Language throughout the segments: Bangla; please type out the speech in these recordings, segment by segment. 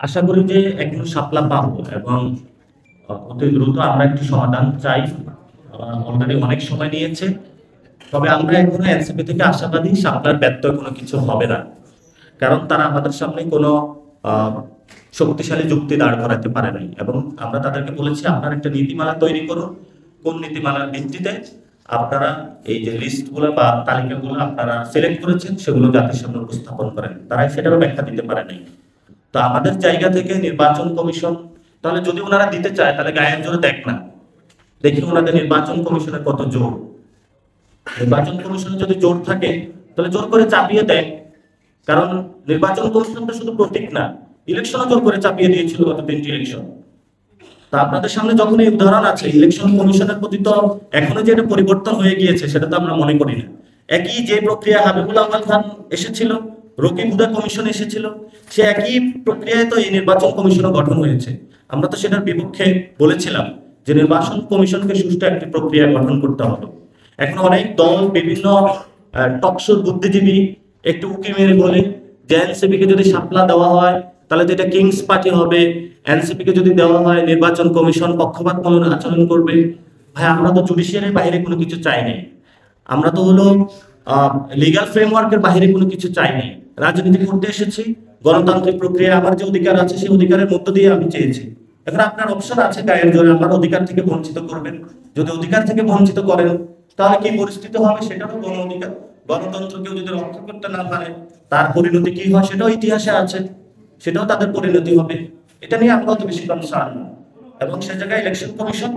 আশা করি যে একটু শাপলা পাবো এবং অতি দ্রুত আমরা একটি সমাধান চাই। অলরেডি অনেক সময় নিয়েছে, তবে আমরা এখনো এনসিপি থেকে আশাবাদী শাপলার ব্যত্যয় কোনো কিছু হবে না। কারণ তারা আমাদের সামনে কোনো আহ, শক্তিশালী যুক্তি দাঁড় করাতে পারে নাই, এবং আমরা তাদেরকে বলেছি আপনারা একটা নীতিমালা তৈরি করুন, কোন নীতিমালার ভিত্তিতে আপনারা এই যে লিস্টগুলো বা তালিকাগুলো আপনারা সিলেক্ট করেছেন সেগুলো জাতির সামনে উপস্থাপন করেন। তারা সেটারও ব্যাখ্যা দিতে পারে নাই। তো আমাদের জায়গা থেকে নির্বাচন কমিশন, তাহলে যদি ওনারা দিতে চায় তাহলে গায়ের জোরে দেখ না, দেখি ওনাদের নির্বাচন কমিশনের কত জোর। নির্বাচন কমিশনের যদি জোর থাকে তাহলে জোর করে চাপিয়ে দেয়। কারণ নির্বাচন কমিশন তো শুধু প্রতীক না, ইলেকশনও জোর করে চাপিয়ে দিয়েছিল গত 3টি ইলেকশন। তা আপনাদের সামনে যখন এই উদাহরণ আছে, ইলেকশন কমিশনের প্রতি তো এখনো যে এটা পরিবর্তন হয়ে গিয়েছে সেটা তো আমরা মনে করি না। একই যে প্রক্রিয়া হাবিবুল আহমেদ খান এসেছিল, রকিব হুদা কমিশন এসেছিল, সে একই প্রক্রিয়ায় তো এই নির্বাচন কমিশনও গঠন হয়েছে। আমরা তো সেটার বিপক্ষে বলেছিলাম যে নির্বাচন কমিশনকে সুষ্ঠু একটি প্রক্রিয়া গঠন করতে হবে। এখন অনেক দল বিভিন্ন টকশোর বুদ্ধিজীবী একটু উকি মেরে বলে যে এনসিপি কে যদি শাপলা দেওয়া হয় তাহলে তো এটা কিংস পার্টি হবে, এনসিপি কে যদি দেওয়া হয় নির্বাচন কমিশন পক্ষপাতমূলক আচরণ করবে। ভাই, আমরা তো জুডিশিয়ারির বাইরে কোনো কিছু চাই নাই। আমরা তো হলো লিগ্যাল ফ্রেমওয়ার্কের বাইরে কোনো কিছু চাই নাই। রাজনীতি করতে এসেছি, গণতান্ত্রিক প্রক্রিয়া আমার যে অধিকার আছে সেই অধিকারের মধ্য দিয়ে আমি চেয়েছি। এখন আপনার অপশন আছে গায়ের জোরে আমার অধিকার থেকে বঞ্চিত করবেন। যদি অধিকার থেকে বঞ্চিত করেন তাহলে কি পরিস্থিতি হবে সেটাও গণ অধিকার, গণতন্ত্র কেউ যদি রক্ষা করতে না পারে তার পরিণতি কি হয় সেটাও ইতিহাসে আছে, সেটাও তাদের পরিণতি হবে। এটা নিয়ে আমরা অত বেশি কনসার্ন না। এবং সে জায়গায় ইলেকশন কমিশন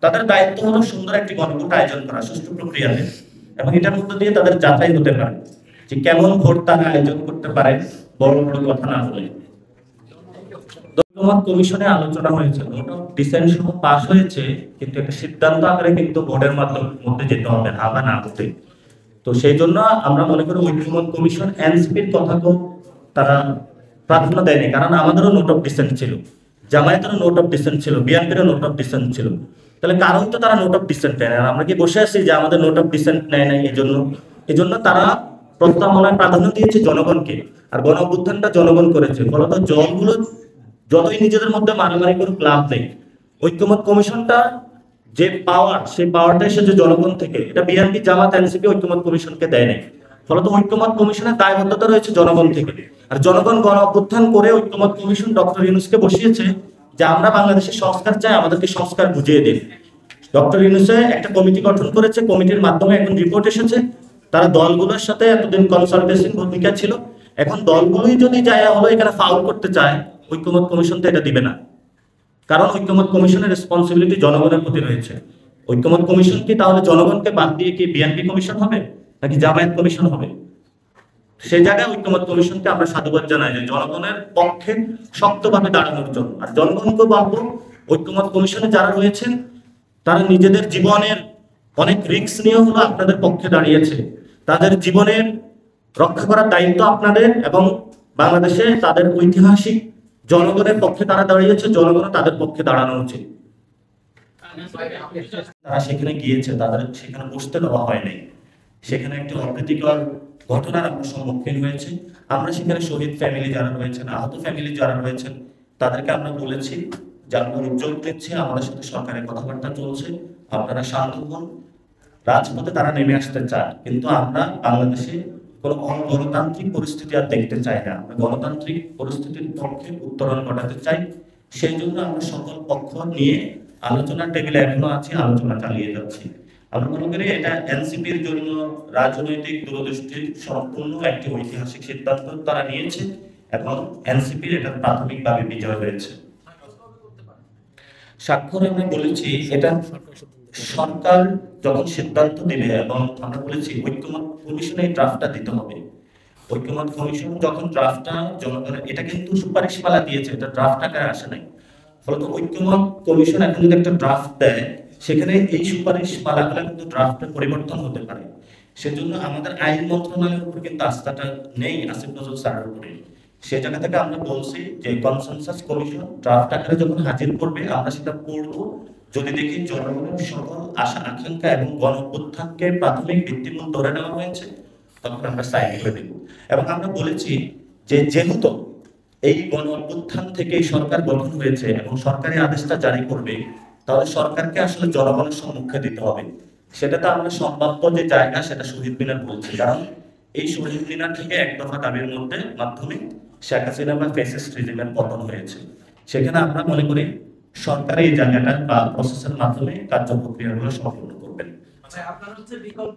তাদের দায়িত্ব হলো সুন্দর একটি গণভোট আয়োজন করা সুষ্ঠু প্রক্রিয়াতে, এবং এটার মধ্যে দিয়ে তাদের যাচাই হতে পারে যে কেমন ভোট তারা আয়োজন করতে পারে, বড় বড় কথা না বলে। ঐকমত্য কমিশনে আলোচনা হয়েছে, নোট অফ ডিসেন্ট সহ পাস হয়েছে, কিন্তু একটা সিদ্ধান্ত আকারে কিন্তু বোর্ডের মধ্যে যেতে হবে, হা বা না হতে। তো সেই জন্য আমরা মনে করি ঐকমত্য কমিশন এনসিপির কথাকেও তারা প্রাধান্য দেয়নি, কারণ আমাদেরও নোট অফ ডিসেন্ট ছিল, জামায়াতেরও নোট অফ ডিসেন্ট ছিল, বিএনপিরও নোট অফ ডিসেন্ট ছিল। তাহলে কারণ তো তারা নোট অফ ডিসেন্ট নেয় না, আর আমরা কি বসে আছি যে আমাদের নোট অফ ডিসেন্ট নেয় নাই? এই জন্য তারা প্রস্তাবনায় প্রাধান্য দিয়েছে জনগণকে, আর গণ অভ্যুত্থানটা জনগণ করেছে। ফলত দলগুলো যতই নিজেদের মধ্যে মারামারি করুক লাভ নেই। ঐক্যমত কমিশনটা যে পাওয়ার, সেই পাওয়ারটা এসেছে জনগণ থেকে। এটা বিএনপি জামাত এনসিপি ঐক্যমত কমিশনকে দেয় নাই। ফলত ঐক্যমত কমিশনের দায়বদ্ধতা রয়েছে জনগণ থেকে। আর জনগণ গণ অভ্যুত্থান করে ঐক্যমত কমিশন ডক্টর ইউনূসকে বসিয়েছে যে আমরা বাংলাদেশের সংস্কার চাই, আমাদেরকে সংস্কার বুঝিয়ে দিন। ডক্টর ইউনূসে একটা কমিটি গঠন করেছে, কমিটির মাধ্যমে এখন রিপোর্ট এসেছে। তারা দলগুলোর সাথে এতদিন কনসালটেশন ভূমিকা ছিল, এখন দলগুলোই যদি যায় হলো এখানে ফাউল করতে চায়, ঐক্যমত কমিশন তো এটা দিবে না। কারণ ঐক্যমত কমিশনের রেসপন্সিবিলিটি জনগণের প্রতি রয়েছে। ঐক্যমত কমিশন কি তাহলে জনগণকে বাদ দিয়ে কি বিএনপি কমিশন হবে নাকি জামায়াত কমিশন হবে? সে জায়গায় ঐক্যমত কমিশনকে আমরা সাধুবাদ জানাই যে জনগণের পক্ষে শক্তভাবে দাঁড়ানোর জন্য। আর জনগণকে বলবো ঐক্যমত কমিশনে যারা রয়েছেন তারা নিজেদের জীবনের অনেক রিস্ক নিয়ে হলো আপনাদের পক্ষে দাঁড়িয়েছে। তাদের জীবনের রক্ষা করার দায়িত্ব আপনাদের, এবং বাংলাদেশে তাদের ঐতিহাসিক জনগণের পক্ষে তারা দাঁড়িয়েছে, জনগণ তাদের পক্ষে দাঁড়ানো উচিত। তারা সেখানে গিয়েছে, তাদের সেখানে বসতে দেওয়া হয়নি। সেখানে একটি অপ্রীতিকর ঘটনার আমরা সম্মুখীন হয়েছে। আমরা সেখানে শহীদ ফ্যামিলি যারা রয়েছেন, আহত ফ্যামিলি যারা রয়েছেন, তাদেরকে আমরা বলেছি যে আমরা উদ্যোগ নিচ্ছি, আমাদের সাথে সরকারের কথাবার্তা চলছে, আপনারা শান্ত হন। রাজপথে তারা নেমে আসতে চায়, কিন্তু আমরা বাংলাদেশে কোনো অগণতান্ত্রিক পরিস্থিতি আর দেখতে চাই না। আমরা গণতান্ত্রিক পরিস্থিতির পক্ষে উত্তরণ ঘটাতে চাই। সেই জন্য আমরা সকল পক্ষ নিয়ে আলোচনার টেবিলে এখনো আছি, আলোচনা চালিয়ে যাচ্ছি। আমরা মনে করি এটা এনসিপির জন্য রাজনৈতিক দূরদৃষ্টি সম্পূর্ণ একটি ঐতিহাসিক সিদ্ধান্ত তারা নিয়েছে, এবং এনসিপির এটা প্রাথমিকভাবে বিজয় হয়েছে। স্বাক্ষর আমরা বলেছি এটা সরকার যখন সিদ্ধান্ত নেবে, এবং আমরা বলেছি ঐক্যমত কমিশনে এই ড্রাফটটা দিতে হবে। ঐক্যমত কমিশন যখন ড্রাফটটা জনগণের, এটা কিন্তু সুপারিশমালা দিয়েছে, এটা ড্রাফট আকারে আসে নাই। ফলত ঐক্যমত কমিশন এখন যদি একটা ড্রাফট দেয় সেখানে এই সুপারিশমালাগুলো কিন্তু ড্রাফটের পরিবর্তন হতে পারে। সেজন্য আমাদের আইন মন্ত্রণালয়ের উপর কিন্তু আস্থাটা নেই আসিফ নজরুল স্যারের উপরে। সে জায়গা থেকে আমরা বলছি যে কনসেনসাস কমিশন ড্রাফট আকারে যখন হাজির করবে আমরা সেটা পড়বো। যদি দেখি জনগণের সকল আশা আকাঙ্ক্ষা এবং গণ অভ্যুত্থানকে প্রাথমিক ভিত্তিমূল ধরে নেওয়া হয়েছে, তখন আমরা সাইন করে দেব। এবং আমরা বলেছি যে যেহেতু এই গণ অভ্যুত্থান থেকে এই সরকার গঠন হয়েছে এবং সরকারি আদেশটা জারি করবে, তাহলে সরকারকে আসলে জনগণের সম্মুখে দিতে হবে। সেটা তো আমরা সম্ভাব্য যে জায়গা সেটা শহীদ মিনার বলছি, কারণ এই শহীদ মিনার থেকে এক দফা দাবির মাধ্যমে শেখ হাসিনা বা ফ্যাসিস্ট রেজিমের পতন হয়েছে। সেখানে আমরা মনে করি সরকার এই জায়গাটা বা প্রসেসের মাধ্যমে কার্য প্রক্রিয়াগুলো সম্পূর্ণ করবেন। আপনার হচ্ছে বিকল্প